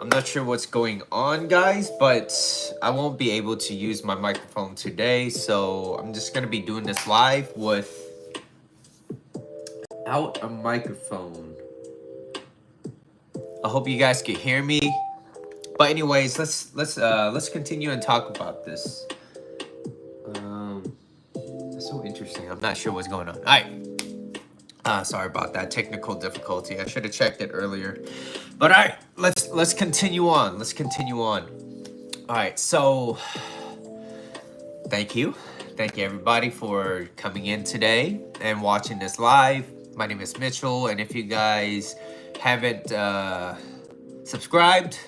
I'm not sure what's going on, guys, but I won't be able to use my microphone today, so I'm just gonna be doing this live without a microphone. I hope you guys can hear me. But anyways, let's continue and talk about this. That's so interesting. I'm not sure what's going on. All right. Sorry about that technical difficulty. I should have checked it earlier. But all right, let's continue on. Let's continue on. All right, so thank you everybody for coming in today and watching this live. My name is Mitchell, and if you guys haven't subscribed,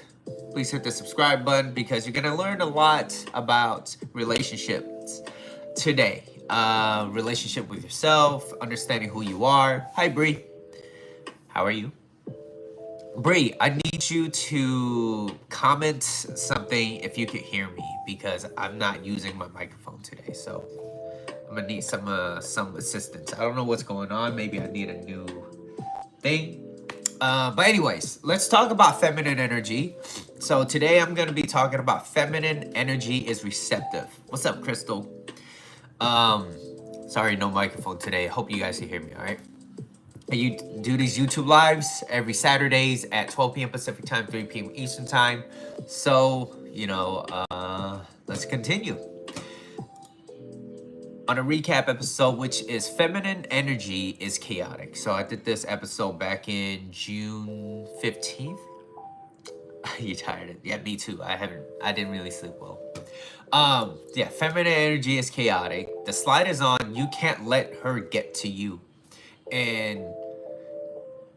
please hit the subscribe button because you're gonna learn a lot about relationships today. Relationship with yourself, understanding who you are. Hi, Bree. How are you? Bree, I need you to comment something if you can hear me because I'm not using my microphone today. So I'm gonna need some assistance. I don't know what's going on. Maybe I need a new thing. But anyways, let's talk about feminine energy. So today I'm gonna be talking about feminine energy is receptive. What's up, Crystal? Sorry, no microphone today. Hope you guys can hear me, all right? You do these YouTube lives every Saturdays at 12 p.m. Pacific time, 3 p.m. Eastern time. So, let's continue. On a recap episode, which is feminine energy is chaotic. So I did this episode back in June 15th. You tired? Yeah, me too. I didn't really sleep well. Yeah, feminine energy is chaotic. The slide is on. You can't let her get to you. And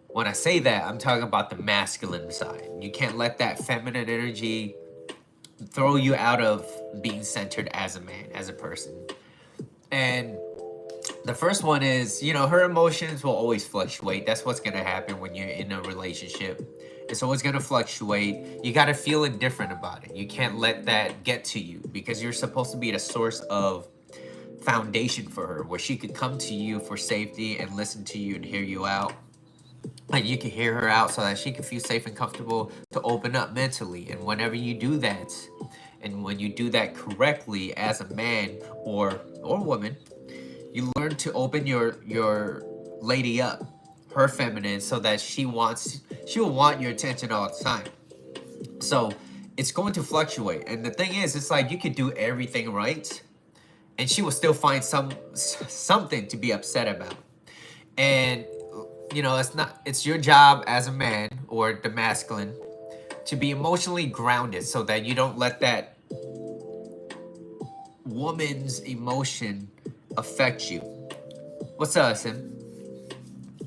when I say that, I'm talking about the masculine side. You can't let that feminine energy throw you out of being centered as a man, as a person. And the first one is, her emotions will always fluctuate. That's what's going to happen when you're in a relationship. It's always going to fluctuate. You got to feel indifferent about it. You can't let that get to you because you're supposed to be the source of foundation for her, where she could come to you for safety and listen to you and hear you out. And you can hear her out so that she can feel safe and comfortable to open up mentally. And whenever you do that, and when you do that correctly as a man or woman, you learn to open your lady up, her feminine, so that she will want your attention all the time. So it's going to fluctuate. And the thing is, it's like you could do everything right and she will still find something to be upset about. And it's your job as a man or the masculine to be emotionally grounded so that you don't let that woman's emotion affect you. What's up, Sim?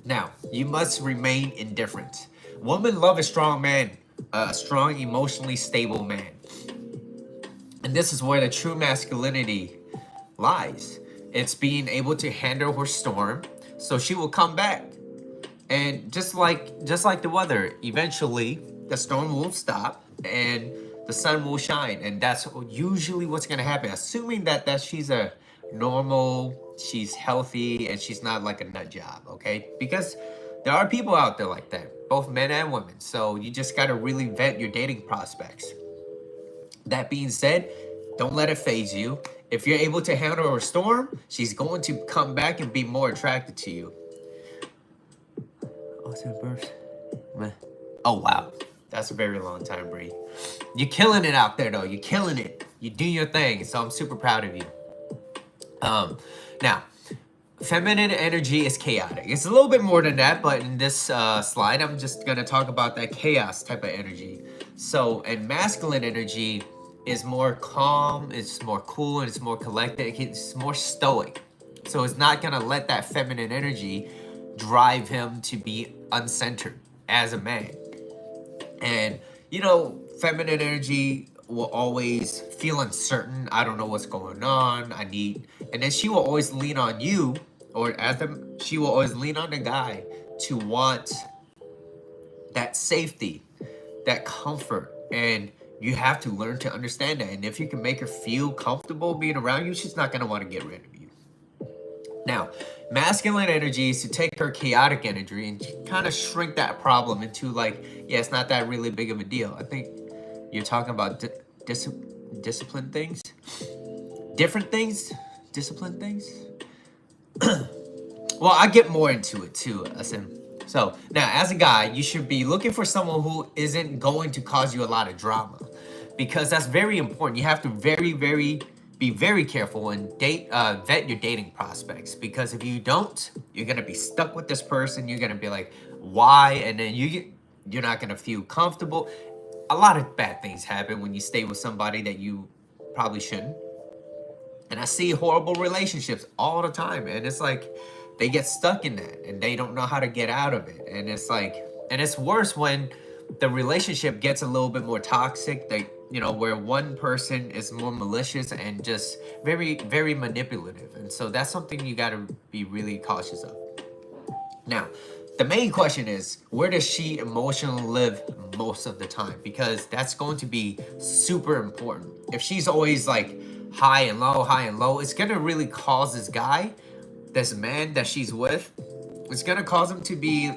Now, you must remain indifferent. Women love a strong man, a strong, emotionally stable man. And this is where the true masculinity lies. It's being able to handle her storm so she will come back. And just like the weather, eventually the storm will stop and the sun will shine. And that's usually what's going to happen, assuming that she's a normal, she's healthy, and she's not like a nut job, okay? Because there are people out there like that, both men and women. So you just got to really vet your dating prospects. That being said, don't let it phase you. If you're able to handle a storm, she's going to come back and be more attracted to you. Oh, wow. That's a very long time, Bree. You're killing it out there, though. You're killing it. You do your thing. So I'm super proud of you. Now, feminine energy is chaotic. It's a little bit more than that, but in this slide, I'm just going to talk about that chaos type of energy. So, and masculine energy is more calm, it's more cool, and it's more collected. It's more stoic. So it's not going to let that feminine energy drive him to be uncentered as a man. And, feminine energy will always feel uncertain. I don't know what's going on. And then she will always lean on you, or she will always lean on the guy to want that safety, that comfort. And you have to learn to understand that. And if you can make her feel comfortable being around you, she's not going to want to get rid of you. Now, masculine energy is to take her chaotic energy and kind of shrink that problem into like, yeah, it's not that really big of a deal. I think you're talking about discipline things, different things, discipline things. Well, I get more into it too, Asim. So now, as a guy, you should be looking for someone who isn't going to cause you a lot of drama, because that's very important. You have to be very careful and vet your dating prospects, because if you don't, you're gonna be stuck with this person. You're gonna be like, why? And then you're not gonna feel comfortable. A lot of bad things happen when you stay with somebody that you probably shouldn't. And I see horrible relationships all the time, and it's like they get stuck in that and they don't know how to get out of it. And it's like, and it's worse when the relationship gets a little bit more toxic, they, you know, where one person is more malicious and just very manipulative. And so that's something you got to be really cautious of. Now, the main question is, where does she emotionally live most of the time? Because that's going to be super important. If she's always like high and low, it's going to really cause this guy, this man that she's with, it's going to cause him to be,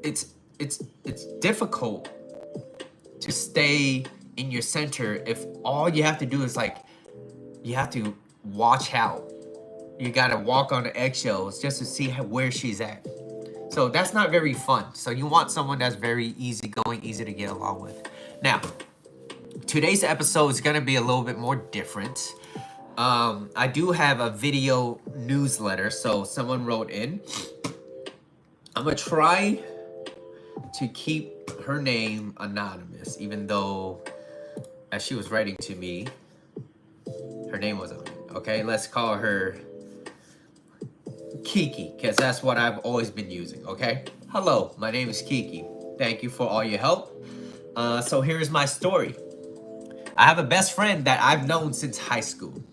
it's difficult to stay in your center if all you have to do is like, you have to watch out. You got to walk on the eggshells just to see where she's at. So that's not very fun. So you want someone that's very easygoing, easy to get along with. Now, today's episode is going to be a little bit more different. I do have a video newsletter, so someone wrote in. I'm going to try to keep her name anonymous, even though as she was writing to me, her name was on it. Okay, let's call her Kiki, because that's what I've always been using. Okay, hello, my name is Kiki. Thank you for all your help. So here's my story. I have a best friend that I've known since high school,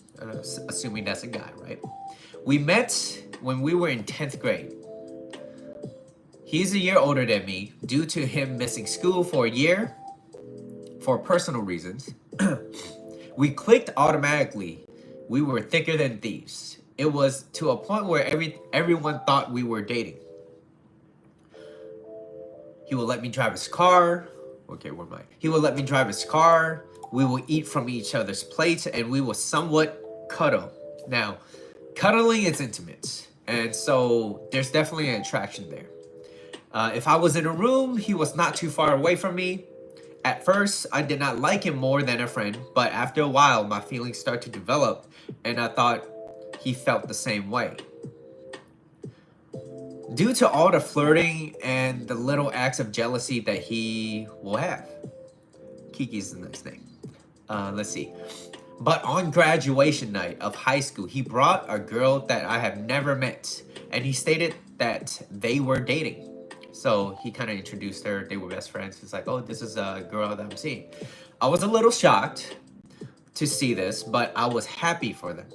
assuming that's a guy, right? We met when we were in 10th grade. He's a year older than me. Due to him missing school for a year for personal reasons, we clicked automatically. We were thicker than thieves. It was to a point where everyone thought we were dating. He will let me drive his car. Okay, where am I? He will let me drive his car. We will eat from each other's plates, and we will somewhat cuddle. Now, cuddling is intimate, and so there's definitely an attraction there. If I was in a room, he was not too far away from me. At first, I did not like him more than a friend, but after a while, my feelings started to develop, and I thought he felt the same way. Due to all the flirting and the little acts of jealousy that he will have. Kiki's the next name. Let's see. But on graduation night of high school, he brought a girl that I have never met, and he stated that they were dating. So he kind of introduced her. They were best friends. He's like, oh, this is a girl that I'm seeing. I was a little shocked to see this, but I was happy for them.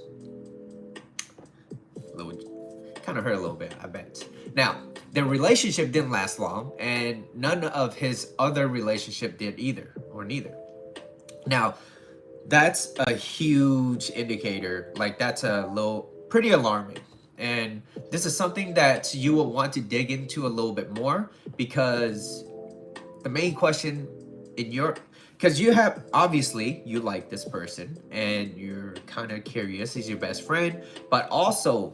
Kind of hurt a little bit, I bet. Now, their relationship didn't last long, and none of his other relationship did either, or neither. Now, that's a huge indicator. Like, that's pretty alarming. And this is something that you will want to dig into a little bit more, because the main question because you have, obviously, you like this person and you're kind of curious. He's your best friend, but also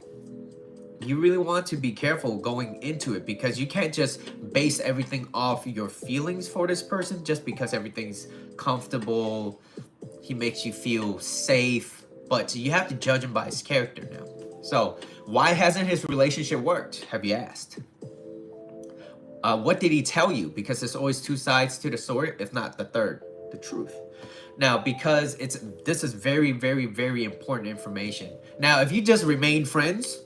you really want to be careful going into it, because you can't just base everything off your feelings for this person just because everything's comfortable. He makes you feel safe, but you have to judge him by his character now. So why hasn't his relationship worked? Have you asked? What did he tell you? Because there's always two sides to the story, if not the third, the truth. Now, because this is very, very, very important information. Now, if you just remain friends,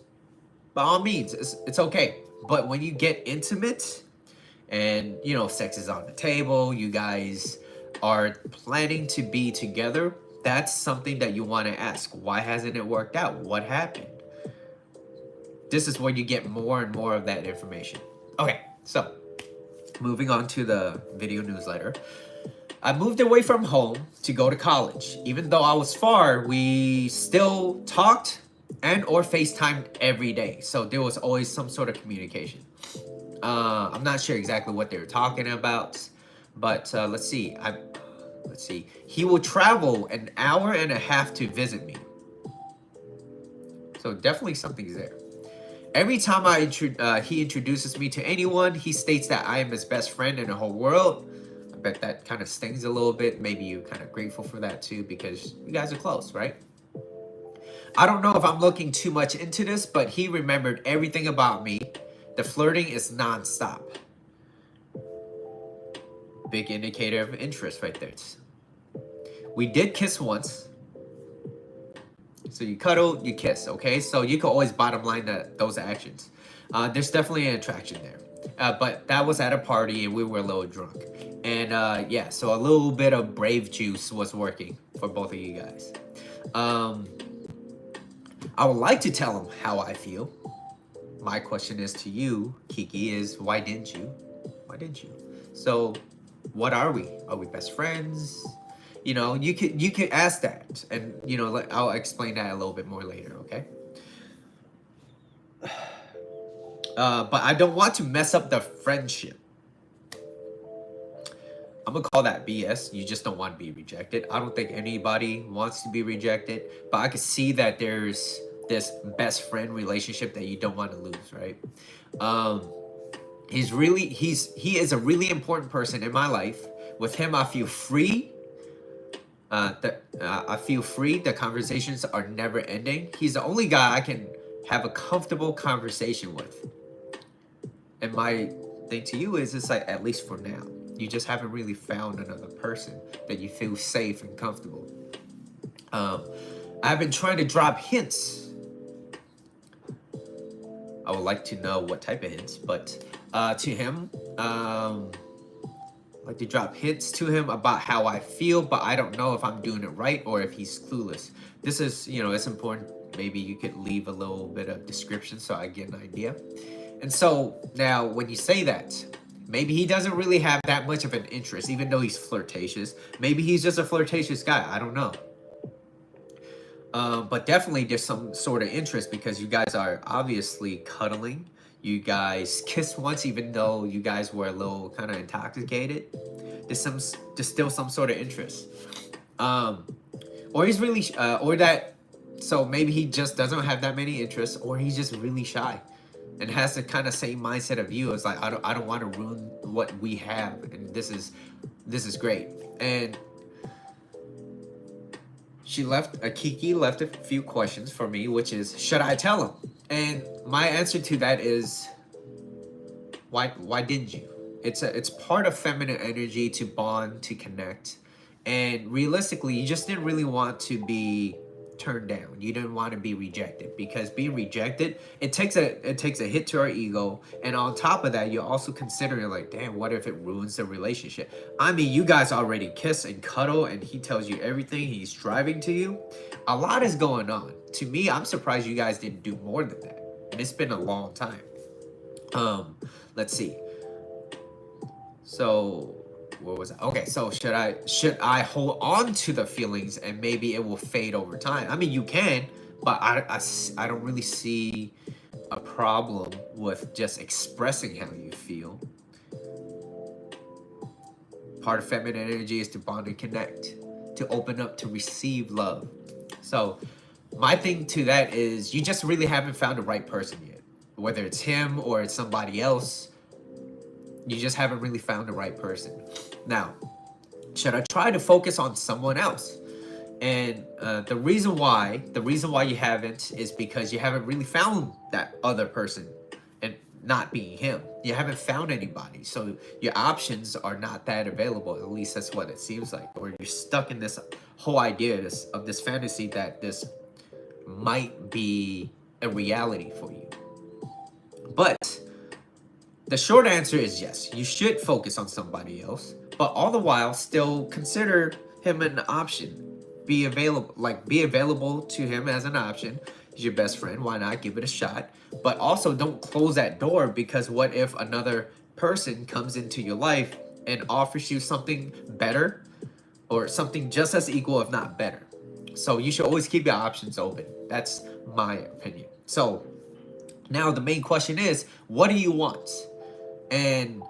by all means, it's okay. But when you get intimate and, you know, sex is on the table, you guys are planning to be together, that's something that you want to ask. Why hasn't it worked out? What happened? This is where you get more and more of that information. Okay, so moving on to the video newsletter. I moved away from home to go to college. Even though I was far, we still talked and or FaceTime every day. So there was always some sort of communication. I'm not sure exactly what they were talking about, but let's see. Let's see. He will travel an hour and a half to visit me. So definitely something's there. Every time he introduces me to anyone, he states that I am his best friend in the whole world. I bet that kind of stings a little bit. Maybe you're kind of grateful for that too, because you guys are close, right? I don't know if I'm looking too much into this, but he remembered everything about me. The flirting is nonstop. Big indicator of interest right there. We did kiss once. So you cuddle, you kiss, okay? So you can always bottom line those actions. There's definitely an attraction there. But that was at a party and we were a little drunk. And yeah, so a little bit of brave juice was working for both of you guys. I would like to tell him how I feel. My question is to you, Kiki, is why didn't you? Why didn't you? So what are we? Are we best friends? You know, you could ask that, and you know, I'll explain that a little bit more later, okay? But I don't want to mess up the friendship. I'm gonna call that BS. You just don't want to be rejected. I don't think anybody wants to be rejected, but I can see that there's this best friend relationship that you don't want to lose, right? He is a really important person in my life. With him, I feel free. I feel free. The conversations are never ending. He's the only guy I can have a comfortable conversation with. And my thing to you is, it's like, at least for now, you just haven't really found another person that you feel safe and comfortable. I've been trying to drop hints. I would like to know what type of hints, but to him, like to drop hints to him about how I feel, but I don't know if I'm doing it right or if he's clueless. This is, you know, it's important. Maybe you could leave a little bit of description so I get an idea. And so now when you say that, maybe he doesn't really have that much of an interest, even though he's flirtatious. Maybe he's just a flirtatious guy. I don't know. But definitely there's some sort of interest because you guys are obviously cuddling. You guys kissed once, even though you guys were a little kind of intoxicated. There's still some sort of interest. Or he's really, so maybe he just doesn't have that many interests, or he's just really shy and has the kind of same mindset of you. It's like, I don't want to ruin what we have. And this is great. And Kiki left a few questions for me, which is, should I tell him? And my answer to that is, why didn't you? It's part of feminine energy to bond, to connect. And realistically, you just didn't really want to be turned down. You didn't want to be rejected, because being rejected, it takes a hit to our ego. And on top of that, you're also considering like, damn, what if it ruins the relationship? I mean, you guys already kiss and cuddle and he tells you everything, he's driving to you. A lot is going on. To me, I'm surprised you guys didn't do more than that. And it's been a long time. Let's see. So what was it? Okay, so should I hold on to the feelings and maybe it will fade over time? I mean, you can, but I don't really see a problem with just expressing how you feel. Part of feminine energy is to bond and connect, to open up, to receive love. So my thing to that is, you just really haven't found the right person yet. Whether it's him or it's somebody else, you just haven't really found the right person. Now, should I try to focus on someone else? And the reason why you haven't is because you haven't really found that other person, and not being him. You haven't found anybody. So your options are not that available. At least that's what it seems like. Or you're stuck in this whole idea of this fantasy that this might be a reality for you. But the short answer is yes, you should focus on somebody else, but all the while still consider him an option. Be available to him as an option. He's your best friend. Why not give it a shot? But also don't close that door, because what if another person comes into your life and offers you something better, or something just as equal, if not better? So you should always keep your options open. That's my opinion. So now the main question is, what do you want? And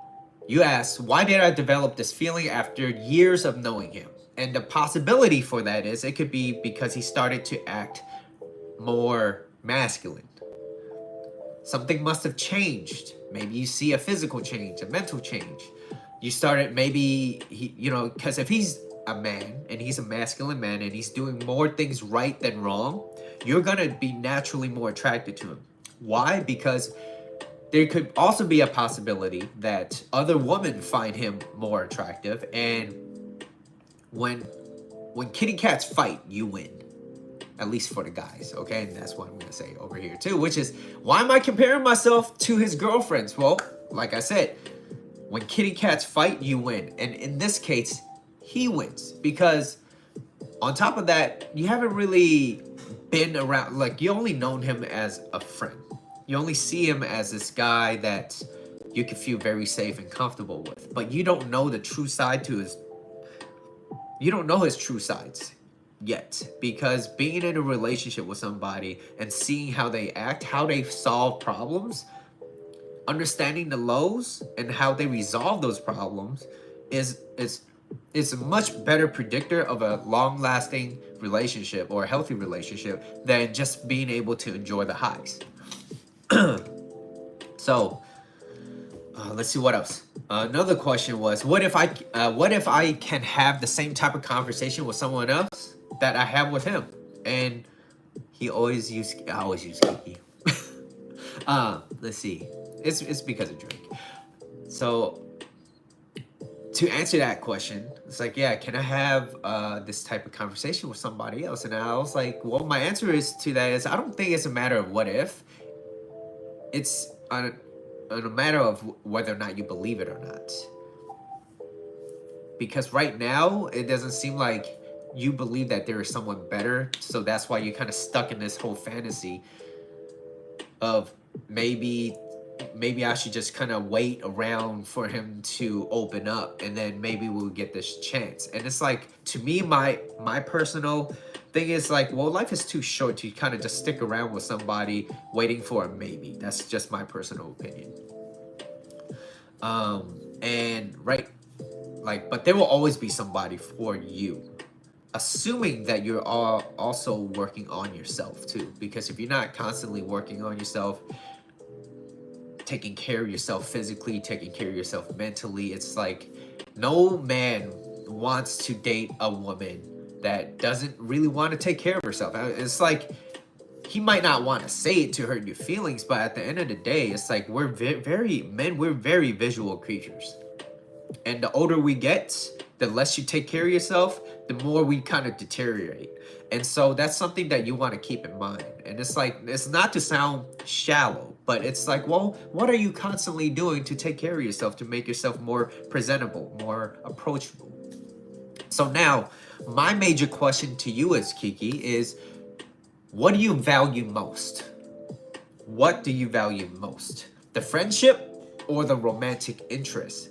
you ask, why did I develop this feeling after years of knowing him? And the possibility for that is it could be because he started to act more masculine. Something must have changed. Maybe you see a physical change, a mental change. You started, maybe he, because if he's a man and he's a masculine man and he's doing more things right than wrong, you're gonna be naturally more attracted to him. Why? Because there could also be a possibility that other women find him more attractive, and when kitty cats fight, you win. At least for the guys, okay? And that's what I'm gonna say over here too, which is, why am I comparing myself to his girlfriends? Well, like I said, when kitty cats fight, you win. And in this case, he wins, because on top of that, you haven't really been around, like, you only known him as a friend. You only see him as this guy that you can feel very safe and comfortable with, but you don't know the true side to his, you don't know his true sides yet, because being in a relationship with somebody and seeing how they act, how they solve problems, understanding the lows and how they resolve those problems is a much better predictor of a long-lasting relationship or a healthy relationship than just being able to enjoy the highs. So let's see what else. Another question was, what if I can have the same type of conversation with someone else that I have with him? And I always use Kiki. Let's see. It's because of Drake. So to answer that question, it's like, yeah, can I have this type of conversation with somebody else? And I was like, well, my answer to that is, I don't think it's a matter of what if. It's a matter of whether or not you believe it or not. Because right now, it doesn't seem like you believe that there is someone better. So that's why you're kind of stuck in this whole fantasy of maybe I should just kind of wait around for him to open up, and then maybe we'll get this chance. And it's like, to me, my personal thing is like, well, life is too short to kind of just stick around with somebody waiting for a maybe. That's just my personal opinion. And right, like, but there will always be somebody for you, assuming that you're also working on yourself too. Because if you're not constantly working on yourself, taking care of yourself physically, taking care of yourself mentally, it's like, no man wants to date a woman that doesn't really want to take care of herself. It's like, he might not want to say it to hurt your feelings, but at the end of the day, it's like, we're very visual creatures. And the older we get, the less you take care of yourself, the more we kind of deteriorate. And so that's something that you want to keep in mind. And it's like, it's not to sound shallow, but it's like, well, what are you constantly doing to take care of yourself, to make yourself more presentable, more approachable? So now, my major question to you as Kiki is, what do you value most? What do you value most? The friendship or the romantic interest?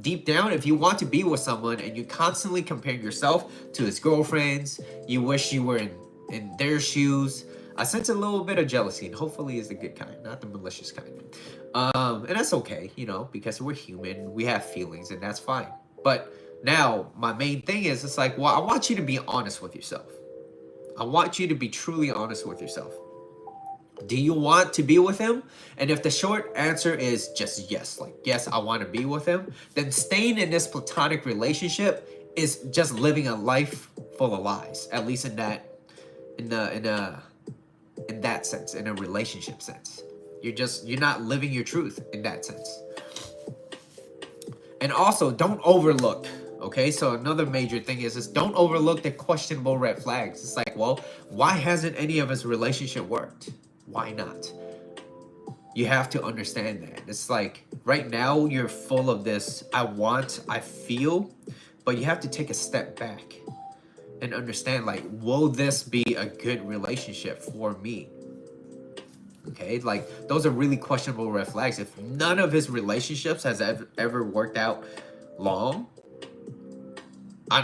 Deep down, if you want to be with someone and you constantly compare yourself to his girlfriends, you wish you were in their shoes, I sense a little bit of jealousy, and hopefully it's the good kind, not the malicious kind. And that's okay, because we're human, we have feelings, and that's fine. But now, my main thing is, it's like, well, I want you to be honest with yourself. I want you to be truly honest with yourself. Do you want to be with him? And if the short answer is just yes, like, yes, I want to be with him, then staying in this platonic relationship is just living a life full of lies, at least in that sense, in a relationship sense. You're not living your truth in that sense. And also, don't overlook. Okay, so another major thing is don't overlook the questionable red flags. It's like, well, why hasn't any of his relationship worked? Why not? You have to understand that. It's like, right now, you're full of this, I feel, but you have to take a step back and understand, like, will this be a good relationship for me? Okay, like, those are really questionable red flags. If none of his relationships has ever worked out long,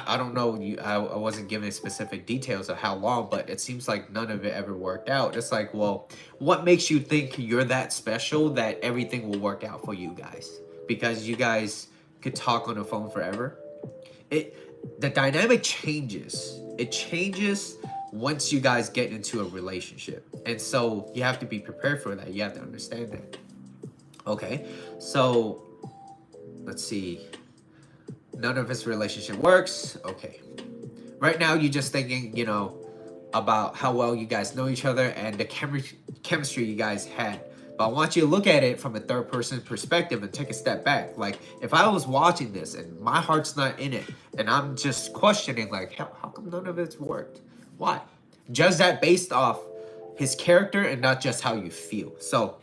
I don't know, I wasn't given specific details of how long, but it seems like none of it ever worked out. It's like, well, what makes you think you're that special that everything will work out for you guys? Because you guys could talk on the phone forever. The dynamic changes. It changes once you guys get into a relationship. And so you have to be prepared for that. You have to understand that. Okay. So let's see. None of his relationship works. Okay. Right now, you're just thinking, about how well you guys know each other and the chemistry you guys had. But I want you to look at it from a third person perspective and take a step back. Like, if I was watching this and my heart's not in it, and I'm just questioning, like, how come none of it's worked? Why? Judge that based off his character and not just how you feel. So,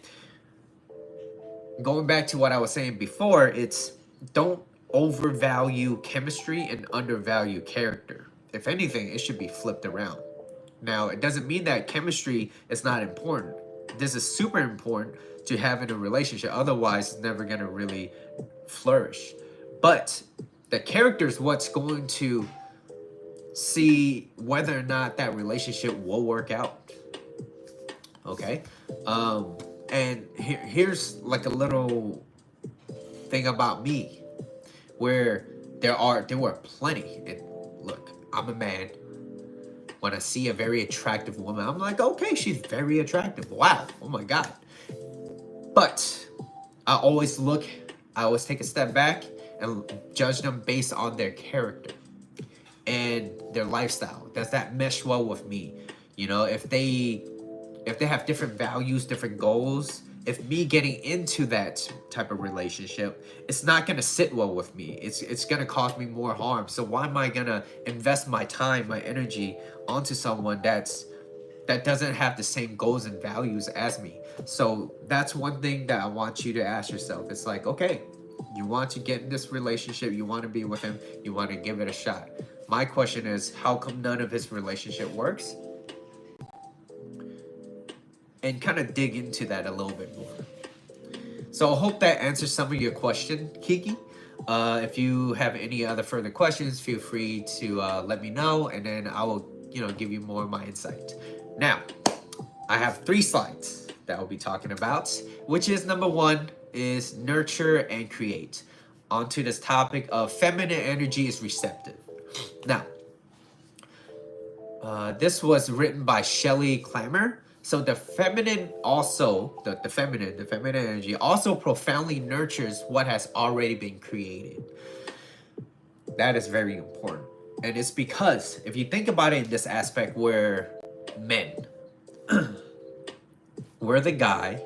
going back to what I was saying before, it's don't overvalue chemistry and undervalue character. If anything, it should be flipped around. Now, it doesn't mean that chemistry is not important. This is super important to have in a relationship. Otherwise, it's never going to really flourish. But the character is what's going to see whether or not that relationship will work out. Okay? And here's like a little thing about me, where there were plenty. And look, I'm a man. When I see a very attractive woman, I'm like, okay, she's very attractive. Wow, oh my God. But I always take a step back and judge them based on their character and their lifestyle. Does that mesh well with me? If they have different values, different goals, if me getting into that type of relationship, it's not going to sit well with me. It's going to cause me more harm. So why am I going to invest my time, my energy onto someone that doesn't have the same goals and values as me? So that's one thing that I want you to ask yourself. It's like, okay, you want to get in this relationship, you want to be with him, you want to give it a shot. My question is, how come none of his relationship works? And kind of dig into that a little bit more. So I hope that answers some of your question, Kiki. If you have any other further questions, feel free to let me know, and then I will, give you more of my insight. Now, I have 3 slides that I'll be talking about, which is number 1 is nurture and create. Onto this topic of feminine energy is receptive. Now, this was written by Shelley Klammer. So the feminine also, the feminine energy also profoundly nurtures what has already been created. That is very important. And it's because if you think about it in this aspect where men, where the guy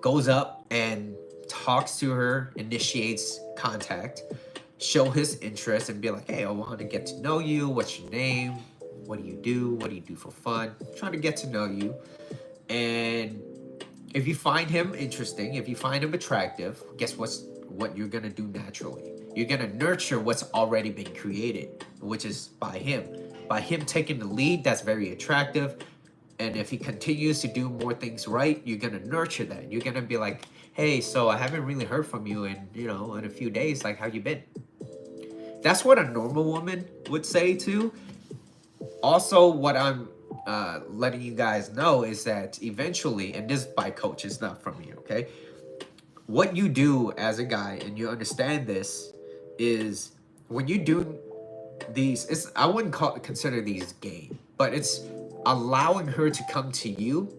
goes up and talks to her, initiates contact, show his interest and be like, hey, I want to get to know you. What's your name? What do you do? What do you do for fun? Trying to get to know you. And if you find him interesting, if you find him attractive, guess what you're going to do naturally? You're going to nurture what's already been created, which is by him. By him taking the lead, that's very attractive. And if he continues to do more things right, you're going to nurture that. You're going to be like, hey, so I haven't really heard from you in a few days. Like, how you been? That's what a normal woman would say too. Also, what I'm letting you guys know is that eventually, and this by coach, it's not from me, okay? What you do as a guy, and you understand this, is when you do these, I wouldn't consider these game, but it's allowing her to come to you.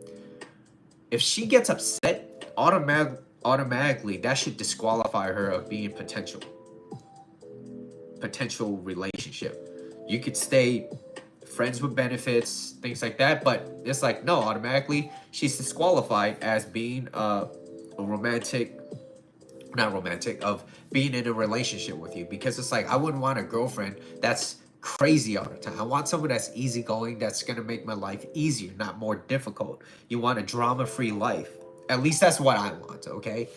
If she gets upset, automatically that should disqualify her of being potential relationship. You could stay friends with benefits, things like that, but it's like, no, automatically she's disqualified as being of being in a relationship with you, because it's like, I wouldn't want a girlfriend that's crazy all the time. I want someone that's easygoing, that's gonna make my life easier, not more difficult. You want a drama-free life. At least that's what I want, okay?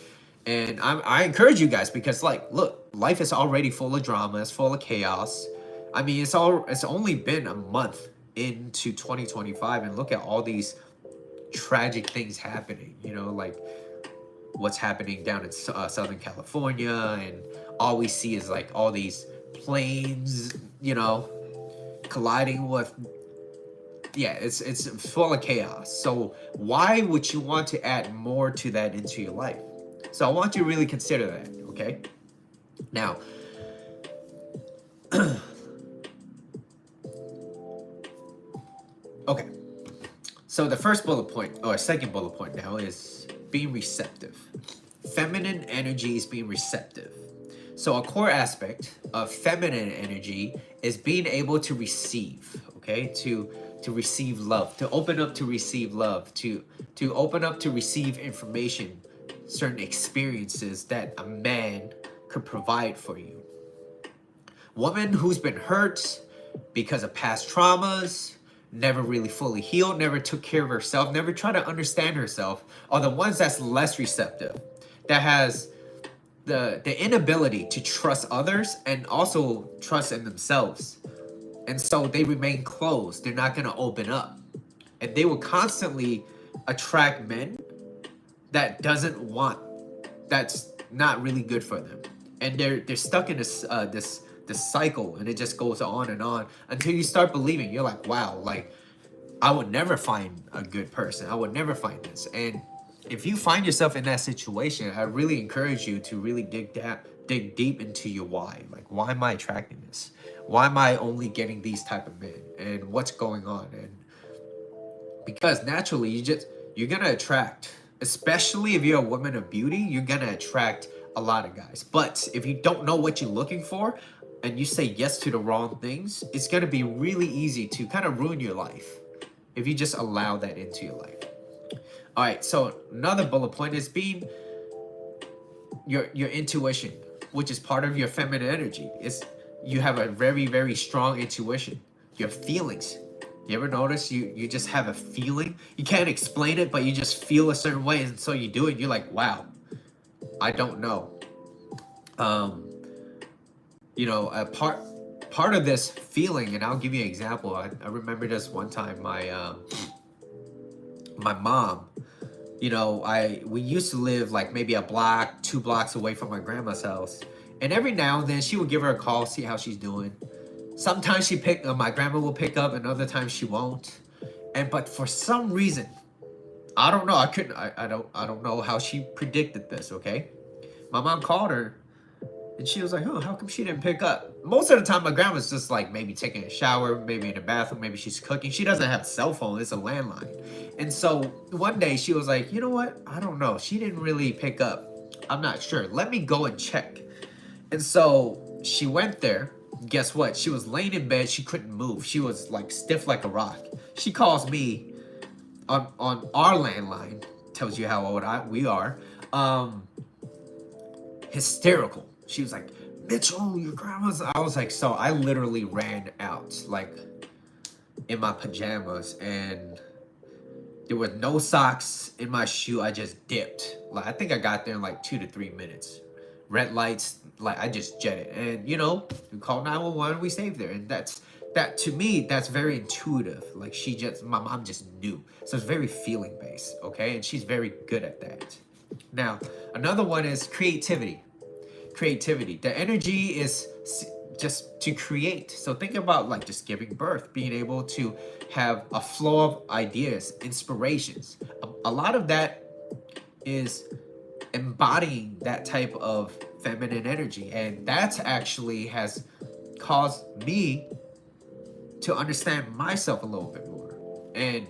And I encourage you guys, because like, look, life is already full of drama, it's full of chaos. I mean, it's only been a month into 2025, and look at all these tragic things happening, like what's happening down in Southern California, and all we see is like all these planes, colliding with, yeah, it's full of chaos. So why would you want to add more to that into your life? So I want you to really consider that, okay? Now, okay. So the first bullet point, or second bullet point now, is being receptive. Feminine energy is being receptive. So a core aspect of feminine energy is being able to receive, okay? To receive love, to open up to receive love, to open up to receive information, certain experiences that a man could provide for you. Woman who's been hurt because of past traumas, never really fully healed, never took care of herself, never tried to understand herself, are the ones that's less receptive, that has the inability to trust others and also trust in themselves. And so they remain closed. They're not going to open up. And they will constantly attract men that doesn't want, that's not really good for them. And they're stuck in this cycle, and it just goes on and on until you start believing. You're like, wow, like I would never find a good person. I would never find this. And if you find yourself in that situation, I really encourage you to really dig deep into your why. Like, why am I attracting this? Why am I only getting these type of men? And what's going on? And because naturally, you're gonna attract, especially if you're a woman of beauty, you're gonna attract a lot of guys. But if you don't know what you're looking for and you say yes to the wrong things, it's gonna be really easy to kind of ruin your life if you just allow that into your life. All right, so another bullet point is being your intuition, which is part of your feminine energy. You have a very, very strong intuition. Your feelings. You ever notice you just have a feeling? You can't explain it, but you just feel a certain way, and so you do it. You're like, wow, I don't know. A part of this feeling, and I'll give you an example. I remember this one time, my mom, we used to live like maybe a block, 2 blocks away from my grandma's house. And every now and then she would give her a call, see how she's doing. Sometimes my grandma will pick up, and other times she won't. But for some reason, I don't know. I don't know how she predicted this. Okay, my mom called her, and she was like, "Oh, how come she didn't pick up?" Most of the time, my grandma's just like maybe taking a shower, maybe in the bathroom, maybe she's cooking. She doesn't have a cell phone; it's a landline. And so one day she was like, "You know what? I don't know. She didn't really pick up. I'm not sure. Let me go and check." And so she went there. Guess what? She was laying in bed. She couldn't move. She was like stiff like a rock. She calls me on our landline. Tells you how old we are. Hysterical. She was like, "Mitchell, your grandma's." I was like, so I literally ran out like in my pajamas, and there were no socks in my shoe. I just dipped. Like, I think I got there in like 2 to 3 minutes. Red lights, like I just jetted. And we called 911, we saved her. And that to me, that's very intuitive. Like my mom just knew. So it's very feeling based, okay? And she's very good at that. Now, another one is creativity. Creativity. The energy is just to create. So think about like just giving birth, being able to have a flow of ideas, inspirations. A lot of that is embodying that type of feminine energy, and that's actually has caused me to understand myself a little bit more. And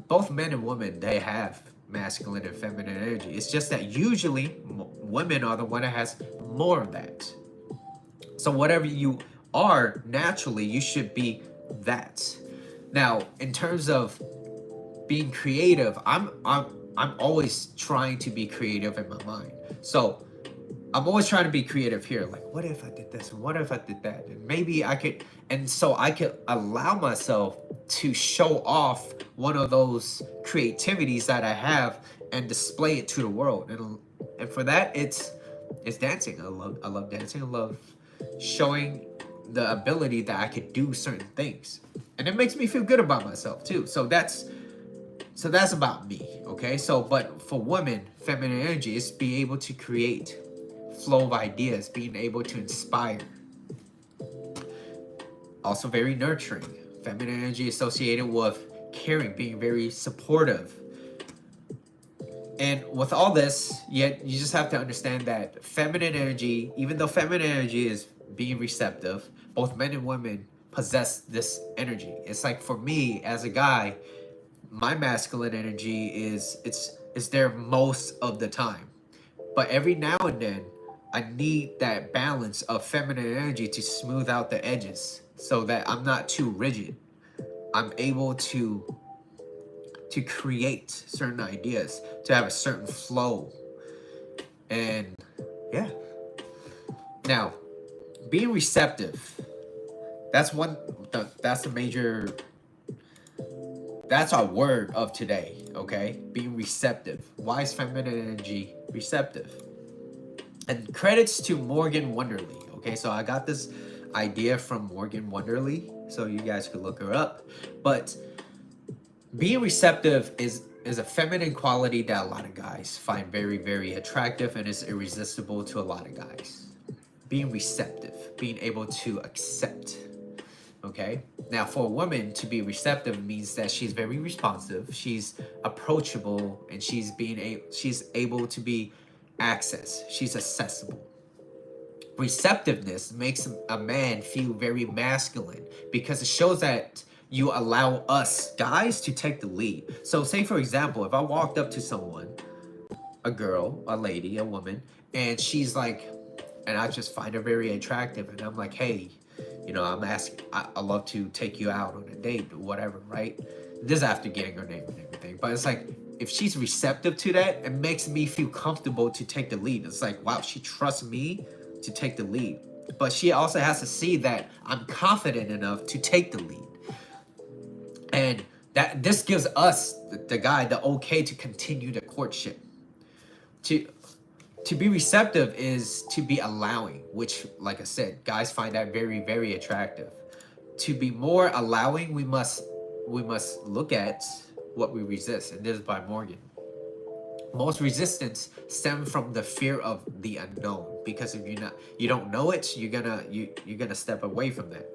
both men and women, they have masculine and feminine energy. It's just that usually women are the one that has more of that. So whatever you are naturally, you should be that. Now, in terms of being creative, I'm always trying to be creative in my mind. So I'm always trying to be creative here. Like, what if I did this? And what if I did that? And maybe I could, and so I could allow myself to show off one of those creativities that I have and display it to the world. And for that, it's dancing. I love dancing. I love showing the ability that I could do certain things. And it makes me feel good about myself too. So that's about me, okay? But for women, feminine energy is being able to create flow of ideas, being able to inspire. Also very nurturing. Feminine energy associated with caring, being very supportive. And with all this, yet you just have to understand that feminine energy, even though feminine energy is being receptive, both men and women possess this energy. It's like for me as a guy, my masculine energy is there most of the time. But every now and then, I need that balance of feminine energy to smooth out the edges so that I'm not too rigid. I'm able to create certain ideas, to have a certain flow. And yeah. Now, being receptive, that's that's a major, that's our word of today, okay? Being receptive. Why is feminine energy receptive? And credits to Morgan Wonderly. Okay, so I got this idea from Morgan Wonderly, so you guys could look her up. But being receptive is a feminine quality that a lot of guys find very, very attractive and is irresistible to a lot of guys. Being receptive, being able to accept. Okay, now for a woman to be receptive means that she's very responsive, she's approachable, and she's able to be accessed. She's accessible. Receptiveness makes a man feel very masculine because it shows that you allow us guys to take the lead. So say for example, if I walked up to someone, a girl, a lady, a woman, and she's like, and I just find her very attractive, and I'm like, hey, you know, I'm asking, I love to take you out on a date or whatever, right? This is after getting her name and everything. But it's like, if she's receptive to that, it makes me feel comfortable to take the lead. It's like, wow, she trusts me to take the lead. But she also has to see that I'm confident enough to take the lead. And that this gives us, the guy, the okay to continue the courtship. To be receptive is to be allowing, which, like I said, guys find that very, very attractive. To be more allowing, we must look at what we resist, and this is by Morgan. Most resistance stems from the fear of the unknown, because if you don't know it, you're gonna step away from that.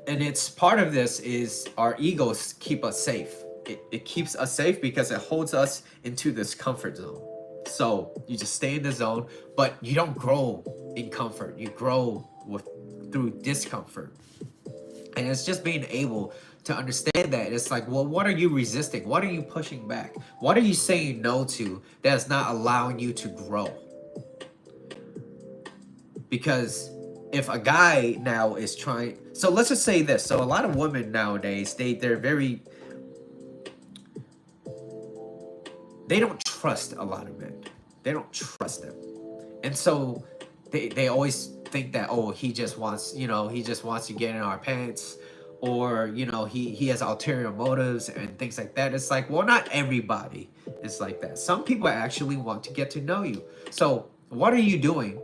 And it's part of this is our egos keep us safe. It keeps us safe because it holds us into this comfort zone. So you just stay in the zone, but you don't grow in comfort. You grow through discomfort. And it's just being able to understand that. It's like, well, what are you resisting? What are you pushing back? What are you saying no to that's not allowing you to grow? Because if a guy now is trying, so let's just say this. So a lot of women nowadays, they're very, they don't trust a lot of men. They don't trust them. And so they always think that, oh, he just wants to get in our pants, or, you know, he has ulterior motives and things like that. It's like, well, not everybody is like that. Some people actually want to get to know you. So what are you doing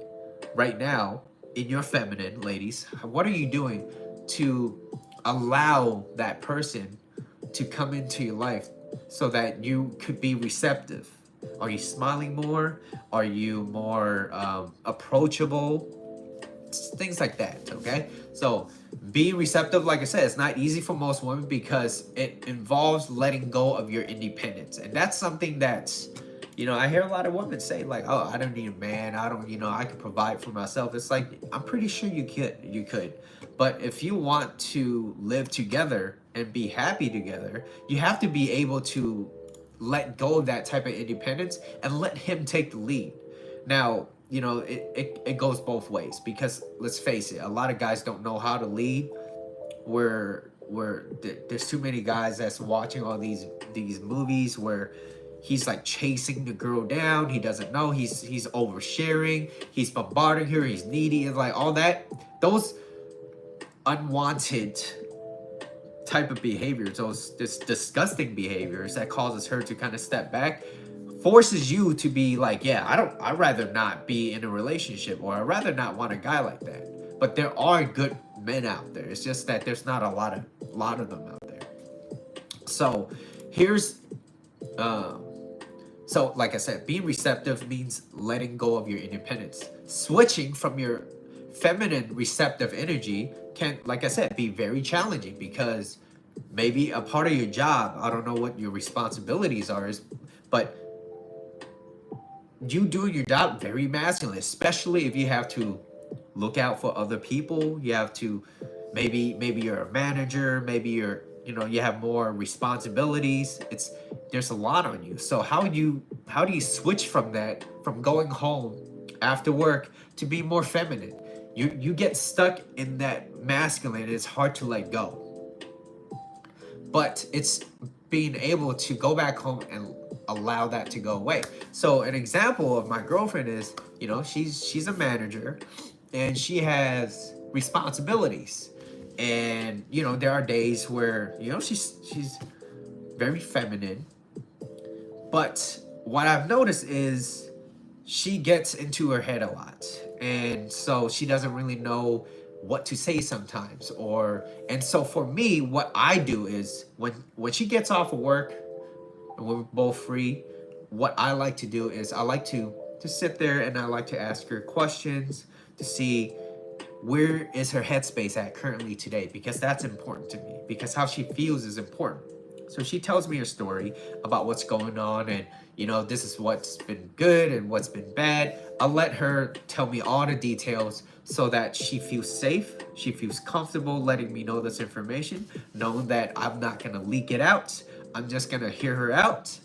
right now in your feminine, ladies? What are you doing to allow that person to come into your life so that you could be receptive? Are you smiling more? Are you more approachable? Things like that, okay? So being receptive, like I said, it's not easy for most women because it involves letting go of your independence. And that's something that's, you know, I hear a lot of women say like, oh, I don't need a man. I don't, you know, I can provide for myself. It's like, I'm pretty sure you could. But if you want to live together and be happy together, you have to be able to let go of that type of independence and let him take the lead. Now, you know, it goes both ways, because let's face it, a lot of guys don't know how to lead. There's too many guys that's watching all these movies where he's like chasing the girl down. He doesn't know, he's oversharing, he's bombarding her, he's needy, and like all that. Those unwanted type of behaviors, this disgusting behaviors that causes her to kind of step back, forces you to be like, yeah, I'd rather not be in a relationship, or I'd rather not want a guy like that. But there are good men out there. It's just that there's not a lot of them out there. So here's so like I said, being receptive means letting go of your independence. Switching from your feminine receptive energy can, like I said, be very challenging because maybe a part of your job, I don't know what your responsibilities are, but you doing your job very masculine, especially if you have to look out for other people. You have to, maybe you're a manager, maybe you have more responsibilities. There's a lot on you. So how do you switch from that, from going home after work to be more feminine? You get stuck in that masculine. It's hard to let go. But it's being able to go back home and allow that to go away. So an example of my girlfriend is, she's a manager and she has responsibilities. And there are days where, she's very feminine. But what I've noticed is she gets into her head a lot. And so she doesn't really know what to say sometimes. And so for me, what I do is when she gets off of work and we're both free, what I like to do is I like to sit there and I like to ask her questions to see where is her headspace at currently today, because that's important to me, because how she feels is important. So she tells me her story about what's going on, and this is what's been good and what's been bad. I'll let her tell me all the details so that she feels safe, she feels comfortable letting me know this information, knowing that I'm not gonna leak it out. I'm just gonna hear her out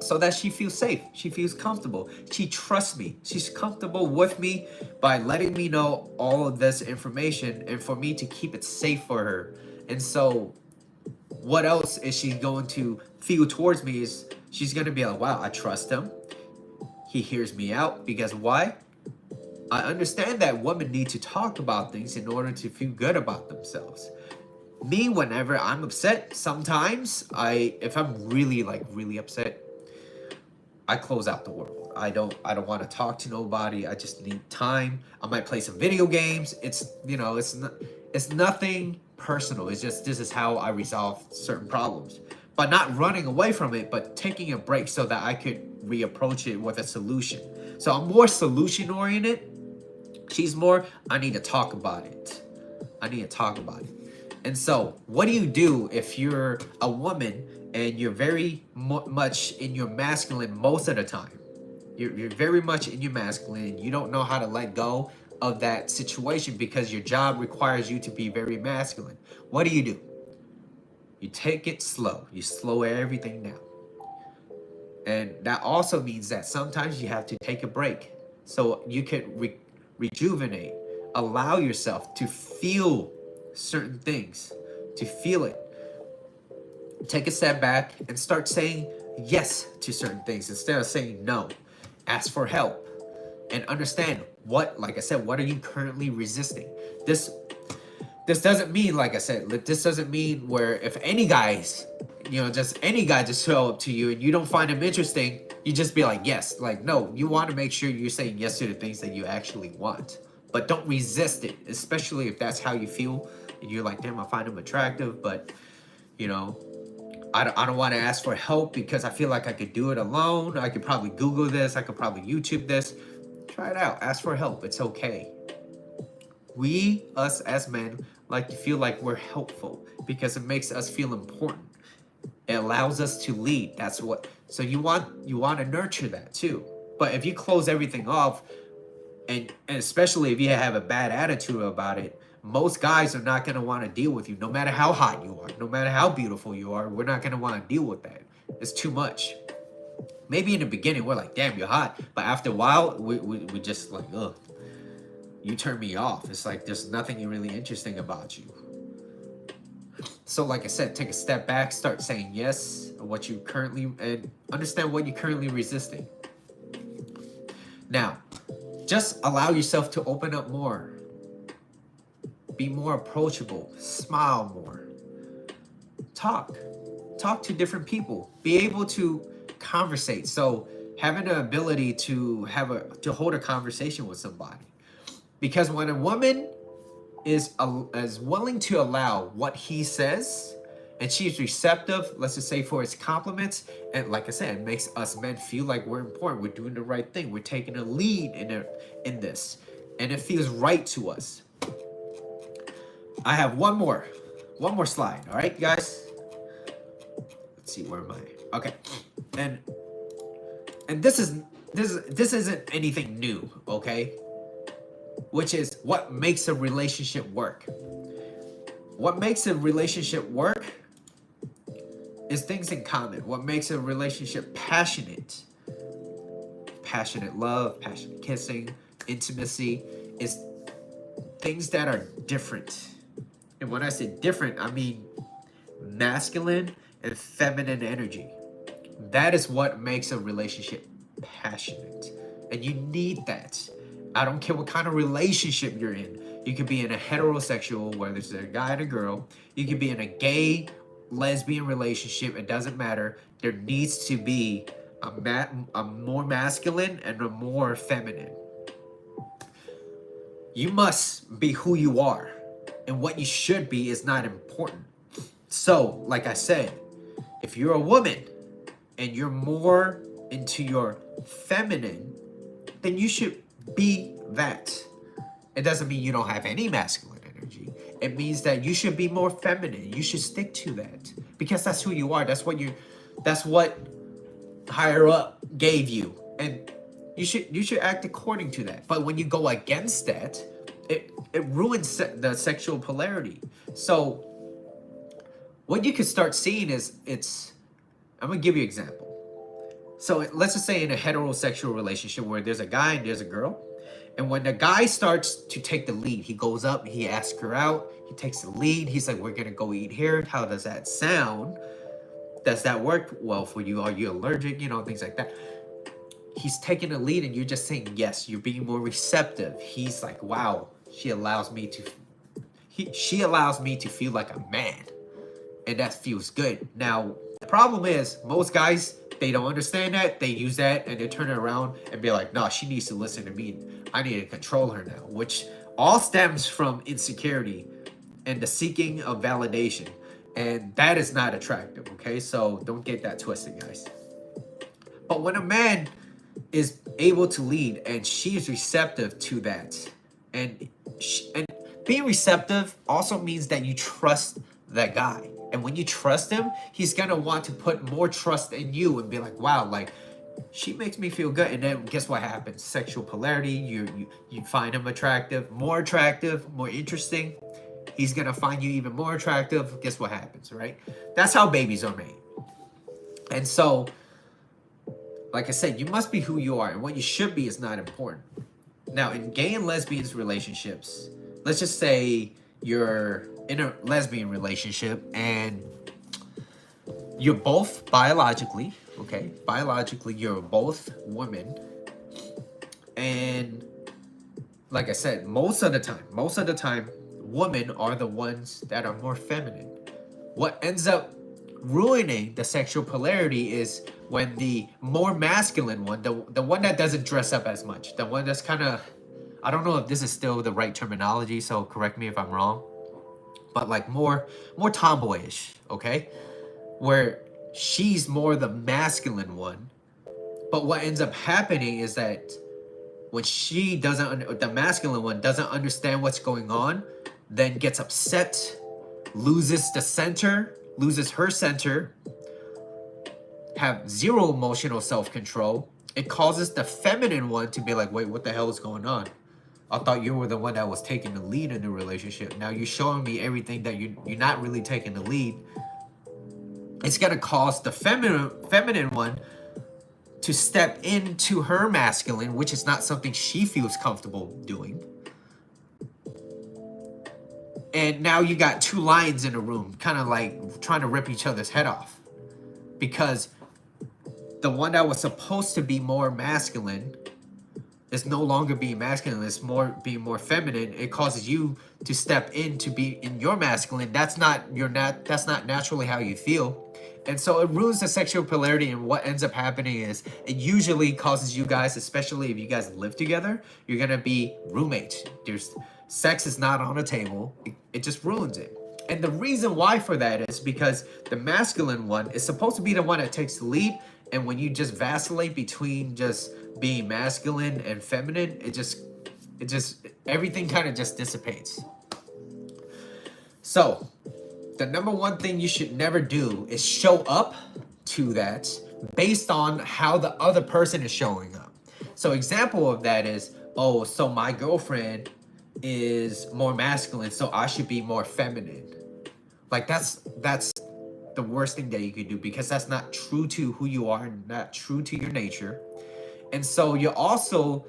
so that she feels safe, she feels comfortable, she trusts me, she's comfortable with me by letting me know all of this information, and for me to keep it safe for her. And so what else is she going to feel towards me is she's going to be like, wow, I trust him, he hears me out. Because why? I understand that women need to talk about things in order to feel good about themselves. Me, whenever I'm upset, sometimes if I'm really upset, I close out the world. I don't want to talk to nobody. I just need time. I might play some video games. It's nothing personal. It's just, this is how I resolve certain problems. But not running away from it, but taking a break so that I could reapproach it with a solution. So I'm more solution oriented. She's more, I need to talk about it. And so what do you do if you're a woman and you're very much in your masculine most of the time? You're very much in your masculine. You don't know how to let go of that situation because your job requires you to be very masculine. What do? You take it slow. You slow everything down. And that also means that sometimes you have to take a break so you can rejuvenate, allow yourself to feel certain things, to feel it. Take a step back and start saying yes to certain things instead of saying no. Ask for help and understand what are you currently resisting? This doesn't mean, like I said, this doesn't mean where if any guys, just any guy just show up to you and you don't find him interesting, you just be like, yes. Like, no, you want to make sure you're saying yes to the things that you actually want. But don't resist it, especially if that's how you feel. And you're like, damn, I find him attractive, but, I don't want to ask for help because I feel like I could do it alone. I could probably Google this. I could probably YouTube this. Try it out. Ask for help. It's okay. Us as men, like to feel like we're helpful because it makes us feel important. It allows us to lead. So you want to nurture that too. But if you close everything off, and especially if you have a bad attitude about it, most guys are not going to want to deal with you. No matter how hot you are, no matter how beautiful you are, we're not going to want to deal with that. It's too much. Maybe in the beginning, we're like, damn, you're hot. But after a while, we just like, ugh, you turn me off. It's like there's nothing really interesting about you. So like I said, take a step back, start saying yes, and understand what you're currently resisting. Now, just allow yourself to open up more. Be more approachable, smile more, talk to different people, be able to conversate. So having the ability to hold a conversation with somebody, because when a woman is willing to allow what he says and she's receptive, let's just say for his compliments, and like I said, it makes us men feel like we're important, we're doing the right thing, we're taking a lead in this, and it feels right to us. I have one more slide. All right, guys. Let's see, where am I? Okay, and this isn't anything new. Okay, which is what makes a relationship work. What makes a relationship work is things in common. What makes a relationship passionate? Passionate love, passionate kissing, intimacy is things that are different. And when I say different, I mean masculine and feminine energy. That is what makes a relationship passionate. And you need that. I don't care what kind of relationship you're in. You could be in a heterosexual, whether it's a guy and a girl. You could be in a gay, lesbian relationship. It doesn't matter. There needs to be a more masculine and a more feminine. You must be who you are. And what you should be is not important. So, like I said, if you're a woman and you're more into your feminine, then you should be that. It doesn't mean you don't have any masculine energy. It means that you should be more feminine. You should stick to that because that's who you are. That's what higher up gave you, and you should act according to that. But when you go against that, it ruins the sexual polarity. So what you could start seeing is I'm gonna give you an example. So let's just say in a heterosexual relationship where there's a guy and there's a girl, and when the guy starts to take the lead, he goes up, he asks her out, he takes the lead, he's like, we're gonna go eat here. How does that sound? Does that work well for you? Are you allergic? Things like that. He's taking the lead and you're just saying yes. You're being more receptive. He's like, wow, she allows me to feel like a man. And that feels good. Now, the problem is most guys, they don't understand that. They use that and they turn it around and be like, no, she needs to listen to me. I need to control her now, which all stems from insecurity and the seeking of validation. And that is not attractive, okay? So don't get that twisted, guys. But when a man is able to lead and she is receptive to that, and being receptive also means that you trust that guy. And when you trust him, he's gonna want to put more trust in you and be like, wow, like she makes me feel good. And then guess what happens? Sexual polarity, you find him attractive, more interesting. He's gonna find you even more attractive. Guess what happens, right? That's how babies are made. And so, like I said, you must be who you are, and what you should be is not important. Now, in gay and lesbians relationships, let's just say you're in a lesbian relationship and you're both biologically, you're both women. And like I said, most of the time, women are the ones that are more feminine. What ends up ruining the sexual polarity is when the more masculine one, the one that doesn't dress up as much, the one that's kind of, I don't know if this is still the right terminology, so correct me if I'm wrong, but like more tomboyish, okay? Where she's more the masculine one, but what ends up happening is that when the masculine one doesn't understand what's going on, then gets upset, loses her center, have zero emotional self-control. It causes the feminine one to be like, wait, what the hell is going on? I thought you were the one that was taking the lead in the relationship. Now you're showing me everything that you're not really taking the lead. It's gonna cause the feminine one to step into her masculine, which is not something she feels comfortable doing. And now you got two lions in the room, kind of like trying to rip each other's head off. Because the one that was supposed to be more masculine is no longer being masculine, it's being more feminine. It causes you to step in to be in your masculine. That's not naturally how you feel. And so it ruins the sexual polarity, and what ends up happening is it usually causes you guys, especially if you guys live together, you're gonna be roommates. Sex is not on the table. It just ruins it. And the reason why for that is because the masculine one is supposed to be the one that takes the lead, and when you just vacillate between just being masculine and feminine, it just everything kind of just dissipates. So the number one thing you should never do is show up to that based on how the other person is showing up. So example of that is, oh, so my girlfriend is more masculine, so I should be more feminine. Like that's the worst thing that you could do, because that's not true to who you are and not true to your nature. And so you're also